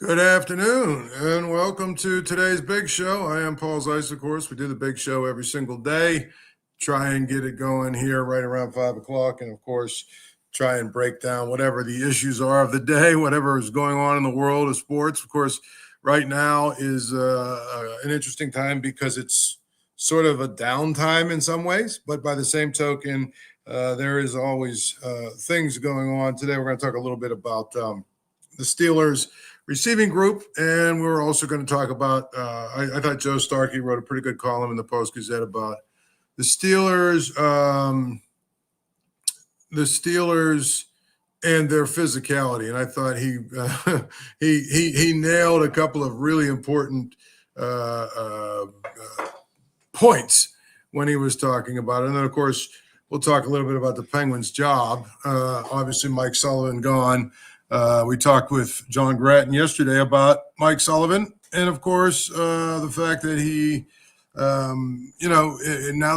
Good afternoon and welcome to today's big show. I am Paul Zeise, of course. We do the big show every single day. Try and get it going here right around 5 o'clock. And of course, try and break down whatever the issues are of the day, whatever is going on in the world of sports. Of course, right now is an interesting time because it's sort of a downtime in some ways. But by the same token, there is always things going on. Today, we're going to talk a little bit about the Steelers receiving group, and we're also going to talk about I thought Joe Starkey wrote a pretty good column in the Post-Gazette about the Steelers and their physicality, and I thought he nailed a couple of really important points when he was talking about it. And then of course we'll talk a little bit about the Penguins' job. Obviously Mike Sullivan gone. We talked with John Grattan yesterday about Mike Sullivan, and of course, the fact that he, now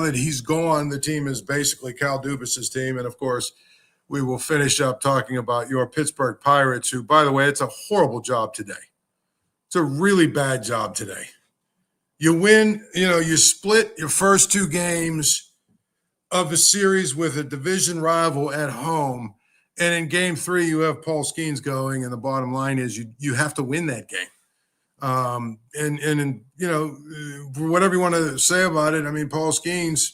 that he's gone, the team is basically Cal Dubas's team. And of course, we will finish up talking about your Pittsburgh Pirates, who, by the way, it's a horrible job today. It's a really bad job today. You win, you split your first two games of a series with a division rival at home. And in game 3, you have Paul Skenes going, and the bottom line is you have to win that game. For whatever you want to say about it, I mean, Paul Skenes,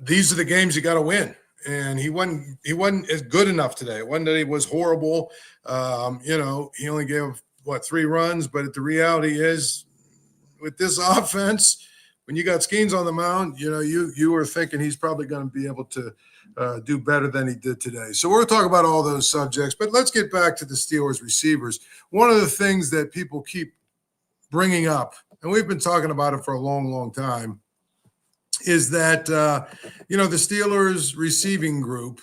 these are the games you got to win, and he wasn't as good enough today. It wasn't that he was horrible. He only gave 3 runs, but the reality is, with this offense, when you got Skenes on the mound, you were thinking he's probably going to be able to do better than he did today. So we're going to talk about all those subjects, but let's get back to the Steelers receivers. One of the things that people keep bringing up, and we've been talking about it for a long, long time, is that, the Steelers receiving group,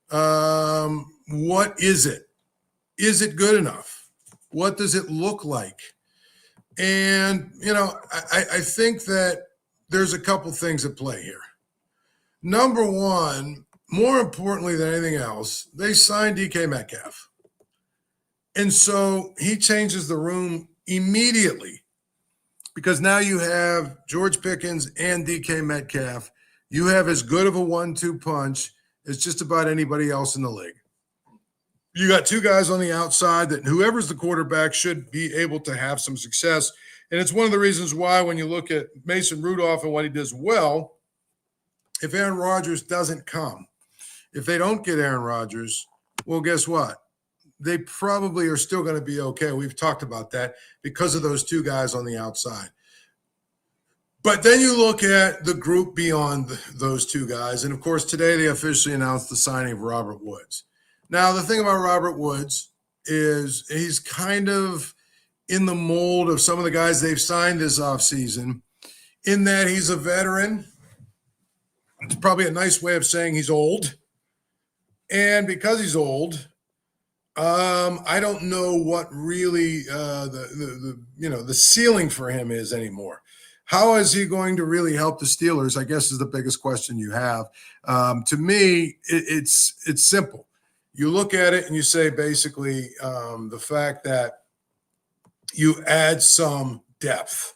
what is it? Is it good enough? What does it look like? And, I think that there's a couple things at play here. Number one, more importantly than anything else, they signed DK Metcalf. And so he changes the room immediately because now you have George Pickens and DK Metcalf. You have as good of a 1-2 punch as just about anybody else in the league. You got 2 guys on the outside that whoever's the quarterback should be able to have some success. And it's one of the reasons why when you look at Mason Rudolph and what he does well, if Aaron Rodgers doesn't come, if they don't get Aaron Rodgers, well, guess what? They probably are still going to be okay. We've talked about that because of those 2 guys on the outside. But then you look at the group beyond those 2 guys. And, of course, today they officially announced the signing of Robert Woods. Now, the thing about Robert Woods is he's kind of in the mold of some of the guys they've signed this offseason in that he's a veteran. It's probably a nice way of saying he's old. And because he's old, I don't know what really the ceiling for him is anymore. How is he going to really help the Steelers, I guess, is the biggest question you have. To me, it's simple. You look at it and you say basically the fact that you add some depth.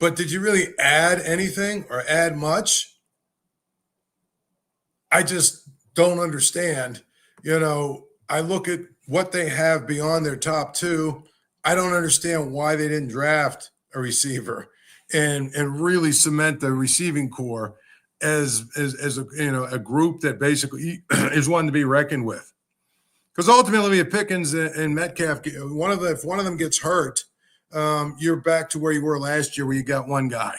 But did you really add anything or add much? I just don't understand. I look at what they have beyond their top 2. I don't understand why they didn't draft a receiver and really cement the receiving core as a group that basically is one to be reckoned with. Because ultimately, if Pickens and Metcalf, if one of them gets hurt, you're back to where you were last year, where you got one guy.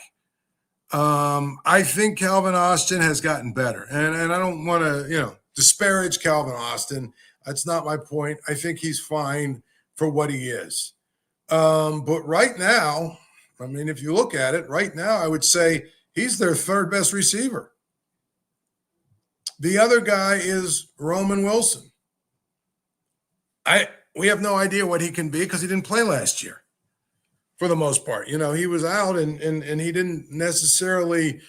I think Calvin Austin has gotten better, and I don't want to, disparage Calvin Austin. That's not my point. I think he's fine for what he is. But right now, I mean, if you look at it right now, I would say he's their 3rd best receiver. The other guy is Roman Wilson. We have no idea what he can be because he didn't play last year. For the most part, he was out and he didn't necessarily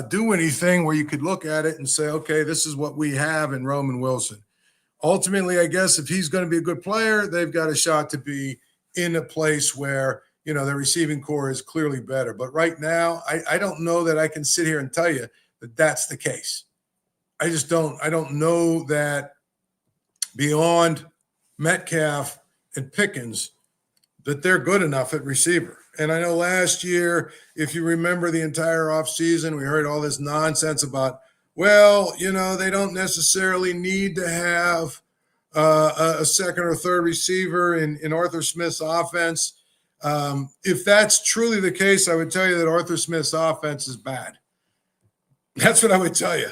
do anything where you could look at it and say, okay, this is what we have in Roman Wilson. ultimately, I guess if he's going to be a good player, they've got a shot to be in a place where, their receiving core is clearly better. But right now, I don't know that I can sit here and tell you that that's the case. I just don't. I don't know that beyond Metcalf and Pickens that they're good enough at receiver. And I know last year, if you remember the entire offseason, we heard all this nonsense about, they don't necessarily need to have a second or third receiver in Arthur Smith's offense. If that's truly the case, I would tell you that Arthur Smith's offense is bad. That's what I would tell you.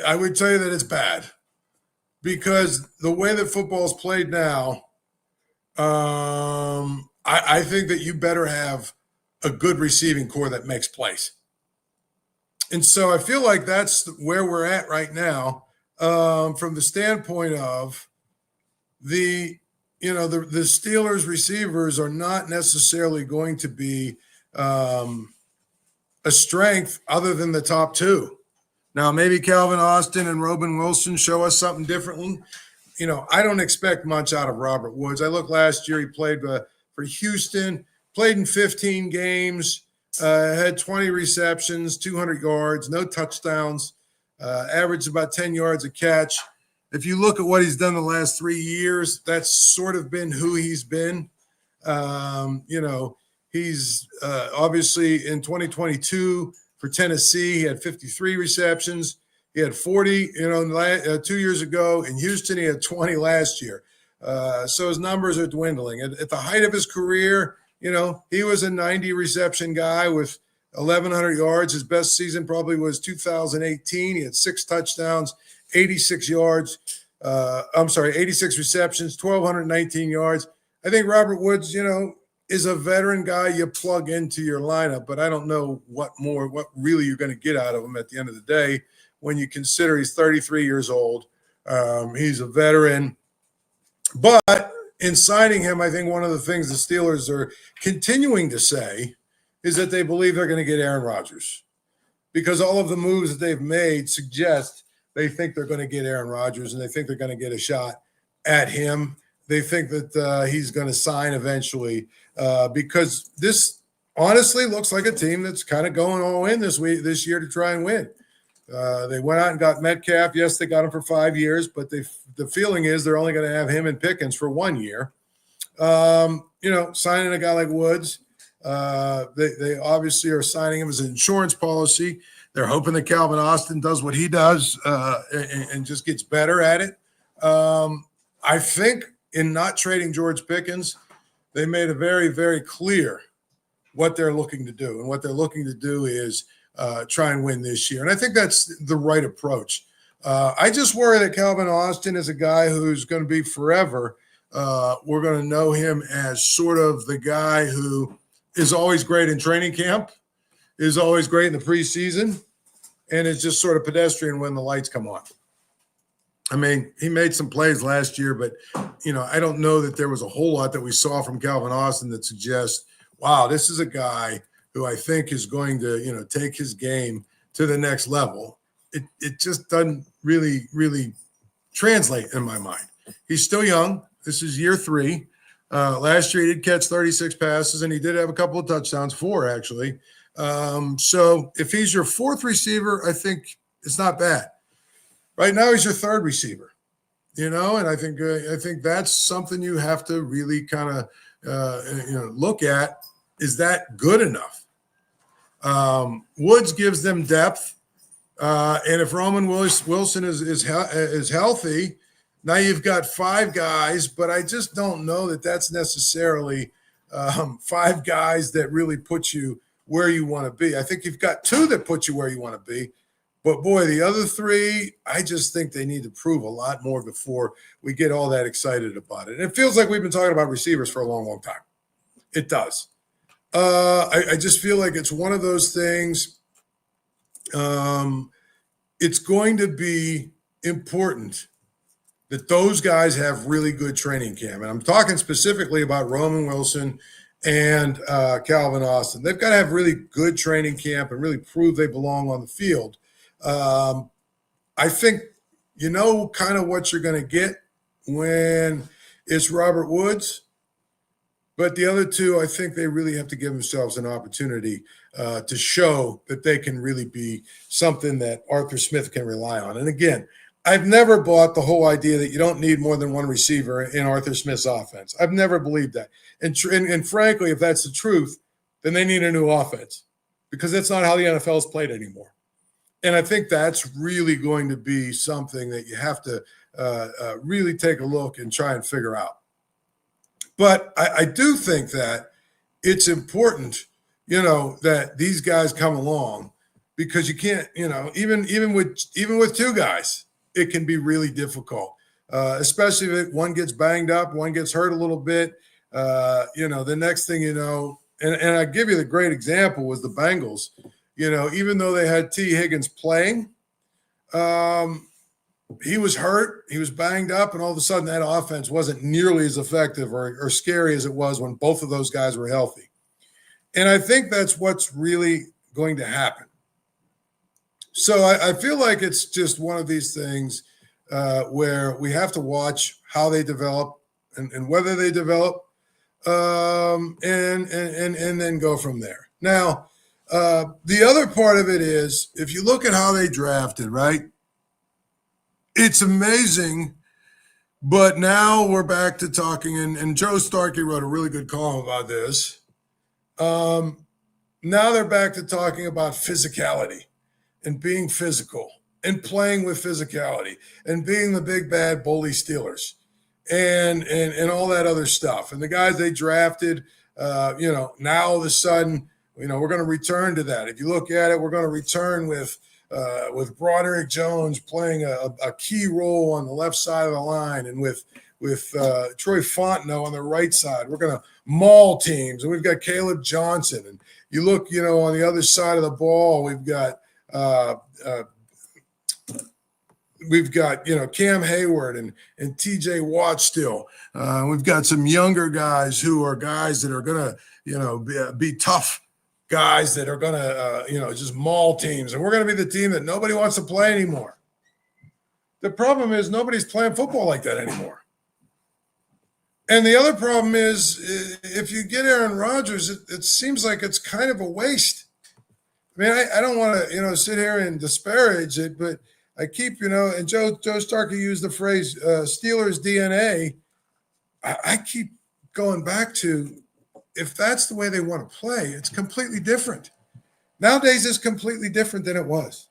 I would tell you that it's bad because the way that football is played now, I think that you better have a good receiving core that makes plays. And so I feel like that's where we're at right now, from the standpoint of the Steelers receivers are not necessarily going to be a strength other than the top two. Now, maybe Calvin Austin and Robin Wilson show us something differently. I don't expect much out of Robert Woods. I looked last year, he played for Houston, played in 15 games, had 20 receptions, 200 yards, no touchdowns, averaged about 10 yards a catch. If you look at what he's done the last 3 years, that's sort of been who he's been. He's obviously in 2022 for Tennessee, he had 53 receptions. He had 40, 2 years ago. In Houston, he had 20 last year. So his numbers are dwindling. At the height of his career, he was a 90 reception guy with 1,100 yards. His best season probably was 2018. He had 6 touchdowns, 86 yards. 86 receptions, 1,219 yards. I think Robert Woods, is a veteran guy you plug into your lineup, but I don't know what really you're going to get out of him at the end of the day when you consider he's 33 years old. He's a veteran. But in signing him, I think one of the things the Steelers are continuing to say is that they believe they're going to get Aaron Rodgers because all of the moves that they've made suggest they think they're going to get Aaron Rodgers and they think they're going to get a shot at him. They think that he's going to sign eventually because this honestly looks like a team that's kind of going all in this year to try and win. They went out and got Metcalf. Yes, they got him for 5 years, but the feeling is they're only going to have him and Pickens for 1 year. Signing a guy like Woods, they obviously are signing him as an insurance policy. They're hoping that Calvin Austin does what he does and just gets better at it. I think in not trading George Pickens, they made it very, very clear what they're looking to do. And what they're looking to do is try and win this year. And I think that's the right approach. I just worry that Calvin Austin is a guy who's going to be forever. We're going to know him as sort of the guy who is always great in training camp, is always great in the preseason, and is just sort of pedestrian when the lights come on. I mean, he made some plays last year, but, I don't know that there was a whole lot that we saw from Calvin Austin that suggests, wow, this is a guy who I think is going to, take his game to the next level. It just doesn't really, really translate in my mind. He's still young. This is year 3. Last year he did catch 36 passes, and he did have a couple of touchdowns, 4 actually. So if he's your 4th receiver, I think it's not bad. Right now he's your 3rd receiver, and I think that's something you have to really kind of look at. Is that good enough? Woods gives them depth, and if Roman Wilson is healthy, now you've got 5 guys. But I just don't know that that's necessarily 5 guys that really put you where you want to be. I think you've got 2 that put you where you want to be. But boy, the other 3, I just think they need to prove a lot more before we get all that excited about it. And it feels like we've been talking about receivers for a long, long time. It does. I just feel like it's one of those things. It's going to be important that those guys have really good training camp. And I'm talking specifically about Roman Wilson and Calvin Austin. They've got to have really good training camp and really prove they belong on the field. I think, you know kind of what you're going to get when it's Robert Woods. But the other two, I think they really have to give themselves an opportunity to show that they can really be something that Arthur Smith can rely on. And again, I've never bought the whole idea that you don't need more than one receiver in Arthur Smith's offense. I've never believed that. And frankly, if that's the truth, then they need a new offense because that's not how the NFL is played anymore. And I think that's really going to be something that you have to really take a look and try and figure out. But I do think that it's important, that these guys come along because you can't, even with two guys, it can be really difficult, especially if one gets banged up, one gets hurt a little bit. The next thing you know, and I give you the great example was the Bengals. Even though they had T. Higgins playing, he was hurt, he was banged up, and all of a sudden that offense wasn't nearly as effective or scary as it was when both of those guys were healthy. And I think that's what's really going to happen. So I feel like it's just one of these things where we have to watch how they develop and whether they develop and then go from there. Now, the other part of it is if you look at how they drafted, right? It's amazing, but now we're back to talking, and Joe Starkey wrote a really good column about this. Now they're back to talking about physicality and being physical and playing with physicality and being the big bad bully Steelers and all that other stuff. And the guys they drafted, now all of a sudden, we're going to return to that. If you look at it, we're going to return with Broderick Jones playing a key role on the left side of the line, and with Troy Fontenot on the right side. We're going to maul teams, and we've got Kaleb Johnson. And you look, on the other side of the ball, we've got Cam Hayward and T.J. Watt still. We've got some younger guys who are guys that are going to, be tough guys that are going to, just maul teams. And we're going to be the team that nobody wants to play anymore. The problem is nobody's playing football like that anymore. And the other problem is if you get Aaron Rodgers, it seems like it's kind of a waste. I mean, I don't want to, sit here and disparage it, but I keep, and Joe Starkey used the phrase Steelers DNA. I keep going back to, if that's the way they want to play, it's completely different. Nowadays, it's completely different than it was.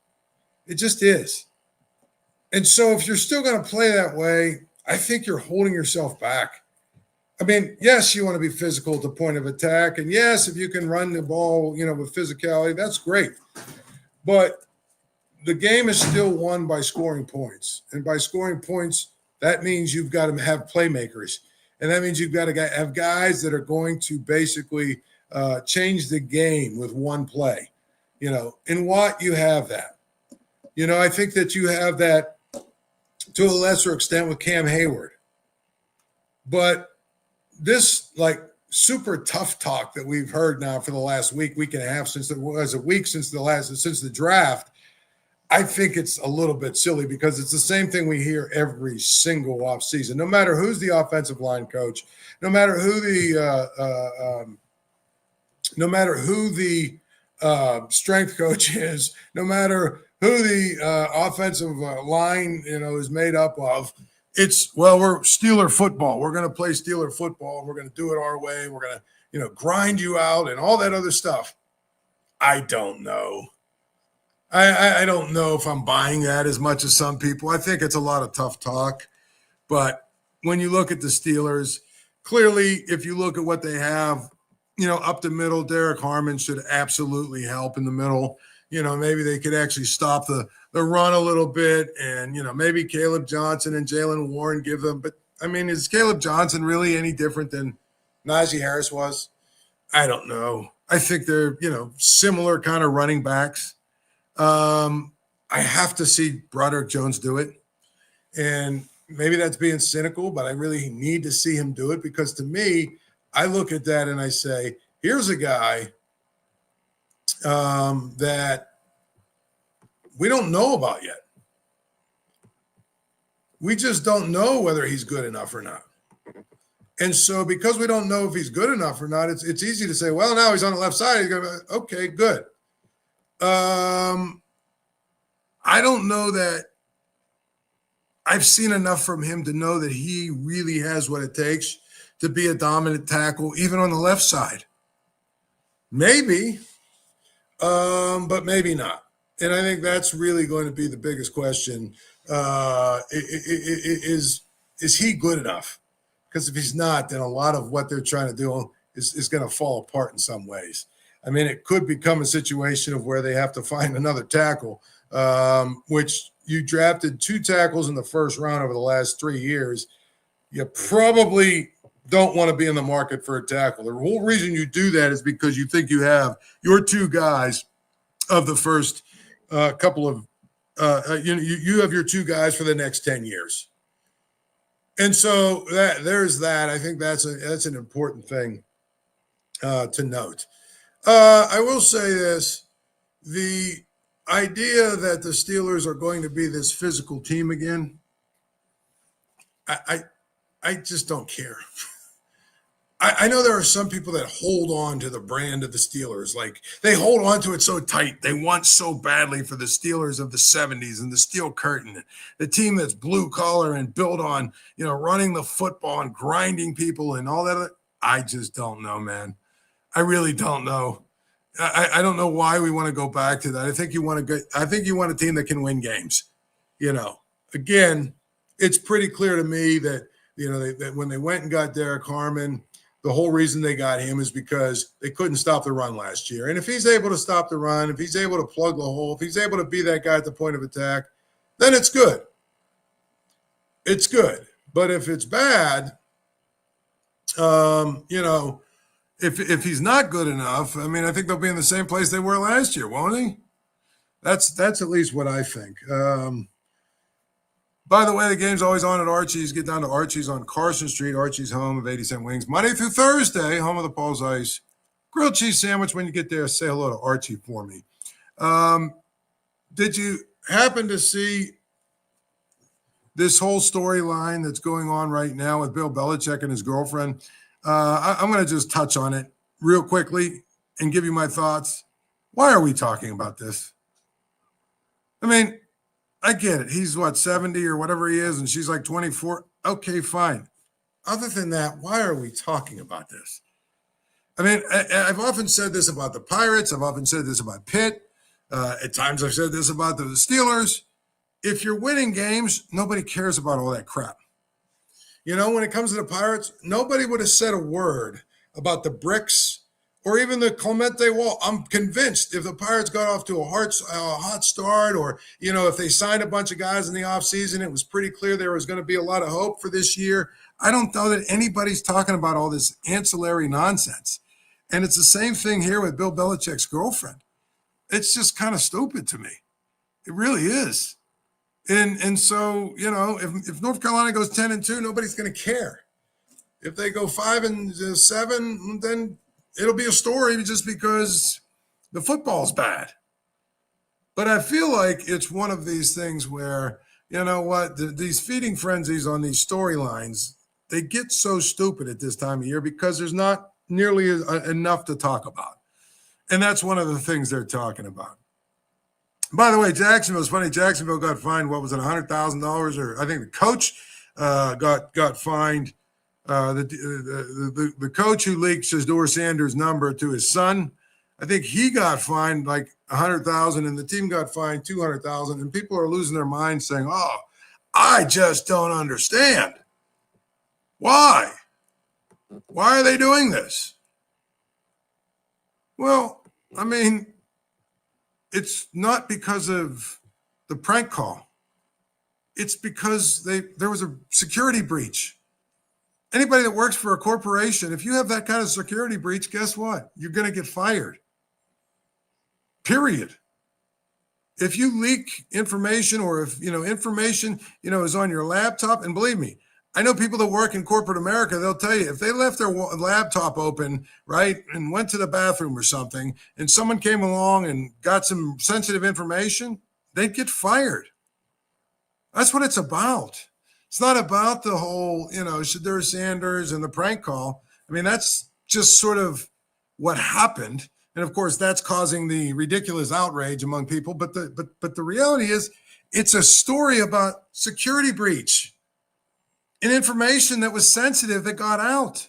It just is. And so if you're still going to play that way, I think you're holding yourself back. I mean, yes, you want to be physical at the point of attack. And yes, if you can run the ball, with physicality, that's great. But the game is still won by scoring points. And by scoring points, that means you've got to have playmakers. And that means you've got to have guys that are going to basically change the game with one play. In Watt, you have that. I think that you have that to a lesser extent with Cam Hayward. But this, super tough talk that we've heard now for the last week and a half, since the draft, I think it's a little bit silly because it's the same thing we hear every single offseason. No matter who's the offensive line coach, no matter who the strength coach is, no matter who the offensive line is made up of, we're Steeler football. We're going to play Steeler football. We're going to do it our way. We're going to grind you out and all that other stuff. I don't know. I don't know if I'm buying that as much as some people. I think it's a lot of tough talk. But when you look at the Steelers, clearly, if you look at what they have, up the middle, Derrick Harmon should absolutely help in the middle. Maybe they could actually stop the run a little bit, and, maybe Kaleb Johnson and Jalen Warren give them. But, I mean, is Kaleb Johnson really any different than Najee Harris was? I don't know. I think they're, similar kind of running backs. I have to see Broderick Jones do it. And maybe that's being cynical, but I really need to see him do it because to me, I look at that and I say, here's a guy that we don't know about yet. We just don't know whether he's good enough or not. And so because we don't know if he's good enough or not, it's easy to say, well, now he's on the left side. He's going to be, okay, good. I don't know that I've seen enough from him to know that he really has what it takes to be a dominant tackle, even on the left side. Maybe, but maybe not. And I think that's really going to be the biggest question. Is he good enough? Because if he's not, then a lot of what they're trying to do is going to fall apart in some ways. I mean, it could become a situation of where they have to find another tackle, which you drafted 2 tackles in the first round over the last 3 years. You probably don't want to be in the market for a tackle. The whole reason you do that is because you think you have your 2 guys of the first couple of you have your 2 guys for the next 10 years. And so there's that. I think that's an important thing to note. I will say this: the idea that the Steelers are going to be this physical team again, I just don't care. I know there are some people that hold on to the brand of the Steelers. Like, they hold on to it so tight. They want so badly for the Steelers of the 70s and the Steel Curtain, the team that's blue collar and built on, running the football and grinding people and all that. I just don't know, man. I really don't know. I don't know why we want to go back to that. I think you want a team that can win games. Again, it's pretty clear to me that, that when they went and got Derrick Harmon, the whole reason they got him is because they couldn't stop the run last year. And if he's able to stop the run, if he's able to plug the hole, if he's able to be that guy at the point of attack, then it's good. It's good. But if it's bad, if he's not good enough, I mean, I think they'll be in the same place they were last year, won't he? That's at least what I think. By the way, the game's always on at Archie's. Get down to Archie's on Carson Street, Archie's, home of 80-cent wings. Monday through Thursday, home of the Paul Zeise grilled cheese sandwich. When you get there, say hello to Archie for me. Did you happen to see this whole storyline that's going on right now with Bill Belichick and his girlfriend? I'm going to just touch on it real quickly and give you my thoughts. Why are we talking about this? I mean, I get it. He's 70 or whatever he is, and she's like 24. Okay, fine. Other than that, why are we talking about this? I mean, I've often said this about the Pirates. I've often said this about Pitt. At times I've said this about the Steelers. If you're winning games, nobody cares about all that crap. When it comes to the Pirates, nobody would have said a word about the bricks or even the Clemente wall. I'm convinced if the Pirates got off to a hot start, or, if they signed a bunch of guys in the offseason, it was pretty clear there was going to be a lot of hope for this year. I don't know that anybody's talking about all this ancillary nonsense. And it's the same thing here with Bill Belichick's girlfriend. It's just kind of stupid to me. It really is. And so, if North Carolina goes 10-2, nobody's going to care. If they go 5-7, then it'll be a story just because the football's bad. But I feel like it's one of these things where, these feeding frenzies on these storylines, they get so stupid at this time of year because there's not nearly enough to talk about. And that's one of the things they're talking about. By the way, Jacksonville, it's funny. Jacksonville got fined, what was it, $100,000? Or I think the coach got fined. The coach who leaked Shedeur Sanders' number to his son, I think he got fined like $100,000, and the team got fined $200,000. And people are losing their minds saying, "Oh, I just don't understand. Why? Why are they doing this?" Well, I mean, it's not because of the prank call. It's because there was a security breach. Anybody that works for a corporation, if you have that kind of security breach, guess what? You're going to get fired. Period. If you leak information, or if, information, is on your laptop, and believe me, I know people that work in corporate America, they'll tell you if they left their laptop open, right, and went to the bathroom or something, and someone came along and got some sensitive information, they'd get fired. That's what it's about. It's not about the whole, Shadur Sanders and the prank call. I mean, that's just sort of what happened. And of course, that's causing the ridiculous outrage among people. But the reality is, it's a story about security breach and information that was sensitive that got out.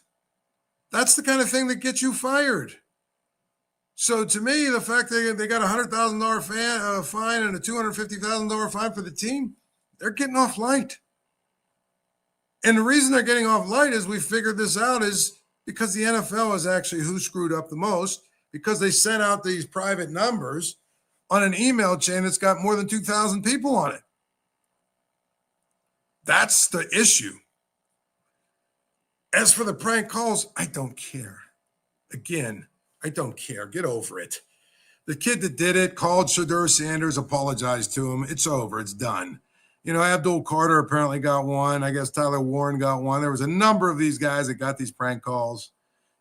That's the kind of thing that gets you fired. So to me, the fact that they got a $100,000 fine and a $250,000 fine for the team, they're getting off light. And the reason they're getting off light, as we figured this out, is because the NFL is actually who screwed up the most, because they sent out these private numbers on an email chain that's got more than 2,000 people on it. That's the issue. As for the prank calls, I don't care. Again, I don't care. Get over it. The kid that did it called Shadur Sanders, apologized to him. It's over. It's done. Abdul Carter apparently got one. I guess Tyler Warren got one. There was a number of these guys that got these prank calls.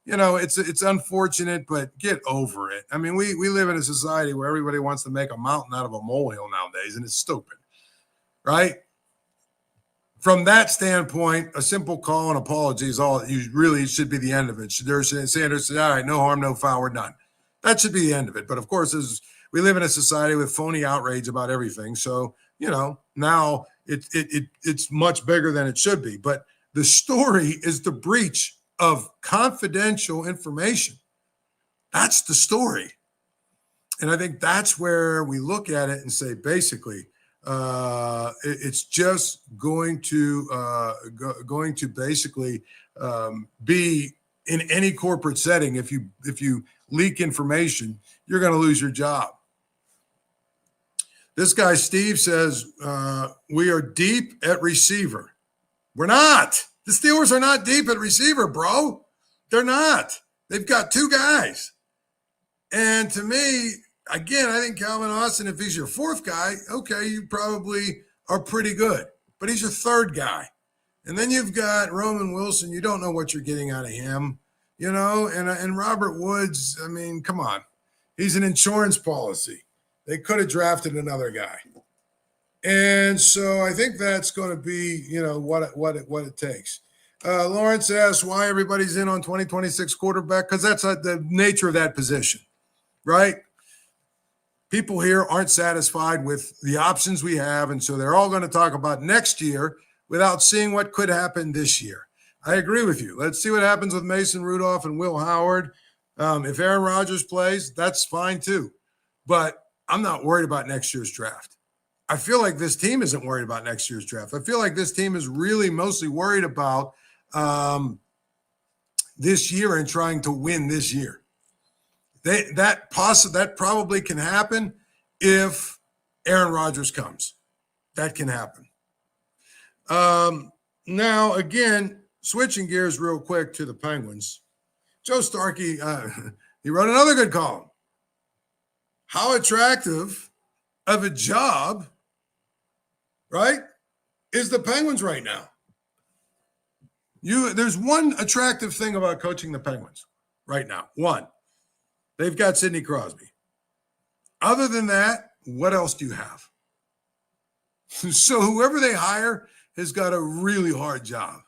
It's unfortunate, but get over it. I mean, we live in a society where everybody wants to make a mountain out of a molehill nowadays, and it's stupid, right? From that standpoint, a simple call and apology is all you really should be the end of it. Shadur Sanders said, all right, no harm, no foul, we're done. That should be the end of it. But of course, we live in a society with phony outrage about everything. So, now it's much bigger than it should be. But the story is the breach of confidential information. That's the story. And I think that's where we look at it and say, basically, it's just going to basically be in any corporate setting. If you leak information, you're going to lose your job. This guy, Steve, says, we are deep at receiver. We're not. The Steelers are not deep at receiver, bro. They're not. They've got two guys. And to me, again, I think Calvin Austin, if he's your fourth guy, okay, you probably are pretty good. But he's your third guy. And then you've got Roman Wilson. You don't know what you're getting out of him, and Robert Woods, I mean, come on. He's an insurance policy. They could have drafted another guy. And so I think that's going to be, what it takes. Lawrence asks why everybody's in on 2026 quarterback, because that's the nature of that position, right? People here aren't satisfied with the options we have, and so they're all going to talk about next year without seeing what could happen this year. I agree with you. Let's see what happens with Mason Rudolph and Will Howard. If Aaron Rodgers plays, that's fine too. But I'm not worried about next year's draft. I feel like this team isn't worried about next year's draft. I feel like this team is really mostly worried about this year and trying to win this year. That probably can happen if Aaron Rodgers comes. That can happen. Now, again, switching gears real quick to the Penguins. Joe Starkey, he wrote another good column. How attractive of a job, right, is the Penguins right now? There's one attractive thing about coaching the Penguins right now. One, they've got Sidney Crosby. Other than that, what else do you have? So whoever they hire has got a really hard job.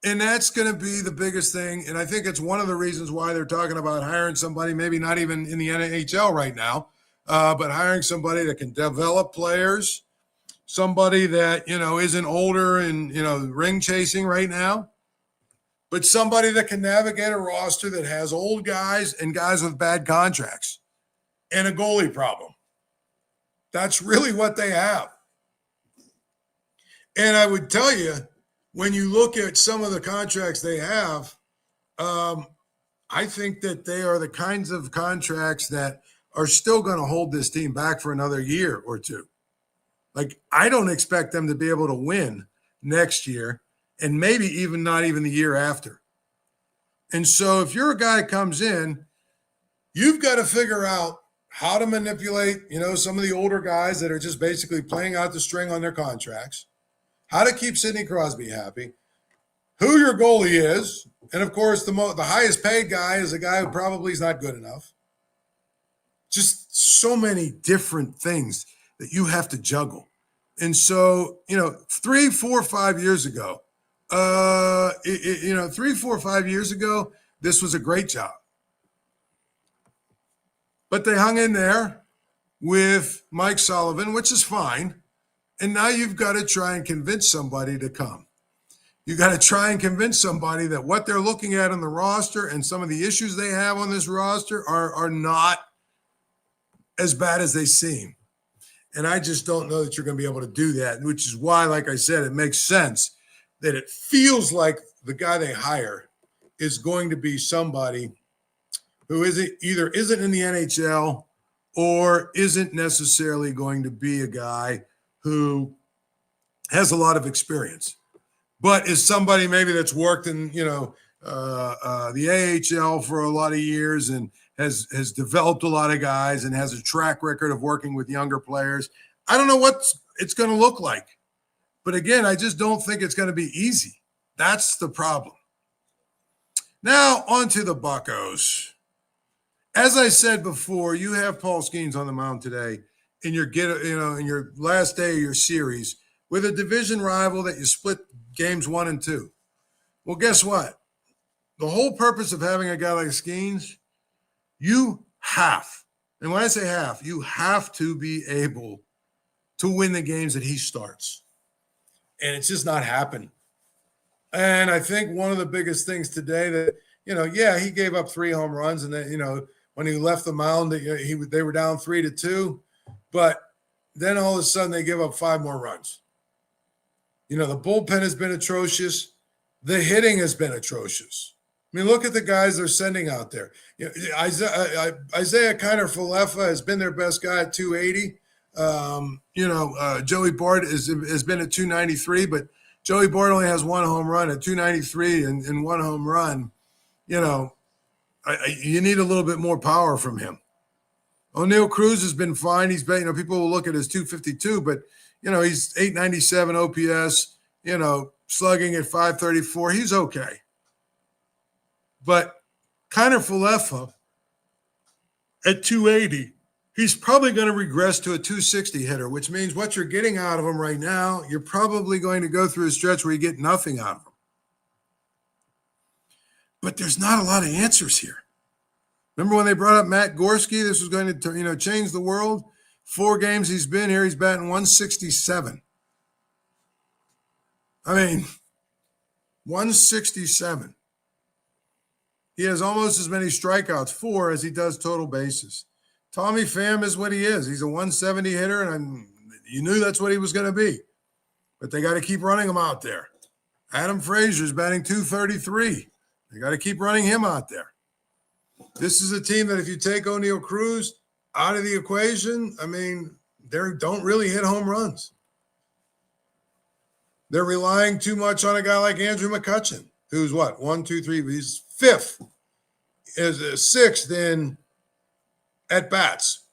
And that's going to be the biggest thing. And I think it's one of the reasons why they're talking about hiring somebody, maybe not even in the NHL right now, but hiring somebody that can develop players, somebody that, isn't older and, ring chasing right now, but somebody that can navigate a roster that has old guys and guys with bad contracts and a goalie problem. That's really what they have. And I would tell you, when you look at some of the contracts they have, I think that they are the kinds of contracts that are still going to hold this team back for another year or two. Like, I don't expect them to be able to win next year and maybe even not even the year after. And so if you're a guy that comes in, you've got to figure out how to manipulate, some of the older guys that are just basically playing out the string on their contracts, how to keep Sidney Crosby happy, who your goalie is, and of course the highest paid guy is a guy who probably is not good enough. Just so many different things that you have to juggle. And so, 3, 4, 5 years ago, 3, 4, 5 years ago, this was a great job. But they hung in there with Mike Sullivan, which is fine. And now you've got to try and convince somebody to come. You got to try and convince somebody that what they're looking at on the roster and some of the issues they have on this roster are not as bad as they seem. And I just don't know that you're going to be able to do that, which is why, like I said, it makes sense that it feels like the guy they hire is going to be somebody who either isn't in the NHL or isn't necessarily going to be a guy who has a lot of experience, but is somebody maybe that's worked in, the AHL for a lot of years and has developed a lot of guys and has a track record of working with younger players. I don't know what it's going to look like. But again, I just don't think it's going to be easy. That's the problem. Now, on to the Buccos. As I said before, you have Paul Skenes on the mound today in your last day of your series with a division rival that you split games 1 and 2. Well, guess what? The whole purpose of having a guy like Skenes, you have, and when I say have, you have to be able to win the games that he starts. And it's just not happened. And I think one of the biggest things today that, he gave up 3 home runs, and then, when he left the mound, they were down 3-2, but then all of a sudden they give up 5 more runs. The bullpen has been atrocious. The hitting has been atrocious. I mean, look at the guys they're sending out there. Isaiah Kiner-Falefa has been their best guy at 280. Joey Bart has been at 293, but Joey Bart only has 1 home run at 293 and 1 home run. You need a little bit more power from him. O'Neal Cruz has been fine. He's been, people will look at his 252, but he's 897 OPS, slugging at 534. He's okay. But Kiner-Falefa at 280, he's probably going to regress to a 260 hitter, which means what you're getting out of him right now, you're probably going to go through a stretch where you get nothing out of him. But there's not a lot of answers here. Remember when they brought up Matt Gorski? This was going to, change the world. 4 games he's been here, he's batting 167. I mean, 167. He has almost as many strikeouts, 4, as he does total bases. Tommy Pham is what he is. He's a 170 hitter, and you knew that's what he was going to be. But they got to keep running him out there. Adam Frazier's batting 233. They got to keep running him out there. This is a team that if you take O'Neal Cruz out of the equation, I mean, they don't really hit home runs. They're relying too much on a guy like Andrew McCutchen, who's what? 1, 2, 3. He's 5th, is 6th in at-bats.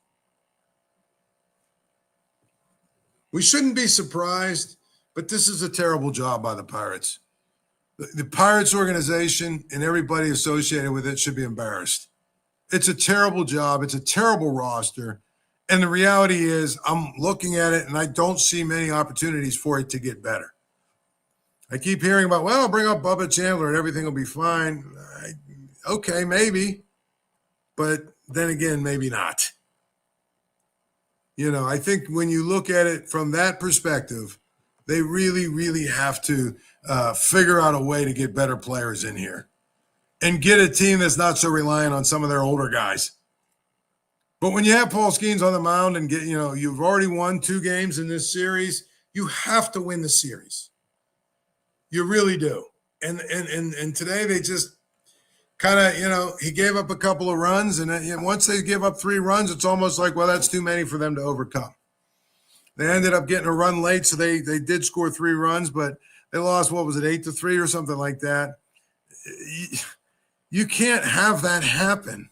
We shouldn't be surprised, but this is a terrible job by the Pirates. The Pirates organization and everybody associated with it should be embarrassed. It's a terrible job. It's a terrible roster. And the reality is I'm looking at it and I don't see many opportunities for it to get better. I keep hearing about, well, I'll bring up Bubba Chandler and everything will be fine. Okay, maybe. But then again, maybe not. I think when you look at it from that perspective, they really, really have to figure out a way to get better players in here and get a team that's not so reliant on some of their older guys. But when you have Paul Skenes on the mound and you've already won 2 games in this series, you have to win the series. You really do. And today they just kind of, he gave up a couple of runs, and once they give up 3 runs, it's almost like, well, that's too many for them to overcome. They ended up getting a run late, so they did score 3 runs, but they lost, 8-3 or something like that. You can't have that happen.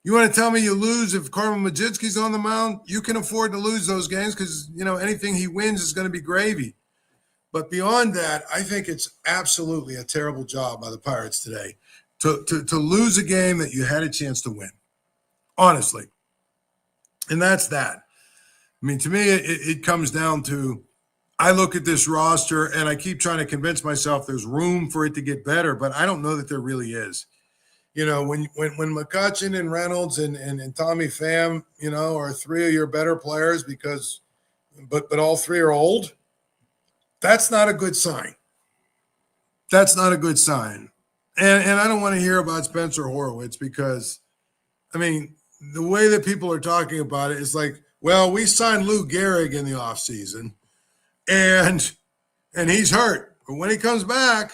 You want to tell me you lose if Carmen Majitsky's on the mound? You can afford to lose those games because, anything he wins is going to be gravy. But beyond that, I think it's absolutely a terrible job by the Pirates today to lose a game that you had a chance to win, honestly. And that's that. I mean, to me, it comes down to, I look at this roster and I keep trying to convince myself there's room for it to get better, but I don't know that there really is. You know, when McCutchen and Reynolds and Tommy Pham, you know, are three of your better players but all three are old, that's not a good sign. That's not a good sign. And I don't want to hear about Spencer Horwitz because, I mean, the way that people are talking about it is like, well, we signed Lou Gehrig in the offseason and he's hurt. But when he comes back,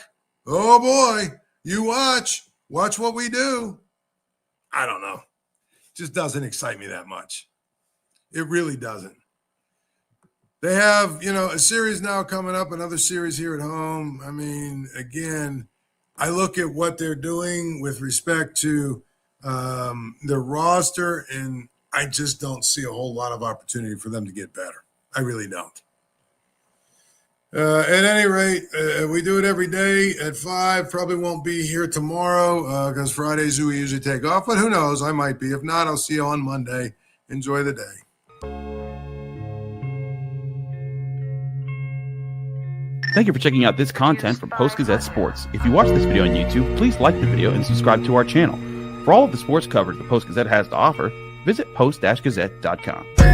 oh boy, you watch what we do. I don't know. It just doesn't excite me that much. It really doesn't. They have, you know, a series now coming up, another series here at home. I mean, again, I look at what they're doing with respect to their roster, and I just don't see a whole lot of opportunity for them to get better. I really don't. At any rate, we do it every day at 5. Probably won't be here tomorrow because Fridays we usually take off, but who knows? I might be. If not, I'll see you on Monday. Enjoy the day. Thank you for checking out this content from Post-Gazette Sports. If you watch this video on YouTube, please like the video and subscribe to our channel. For all of the sports coverage the Post-Gazette has to offer, visit post-gazette.com.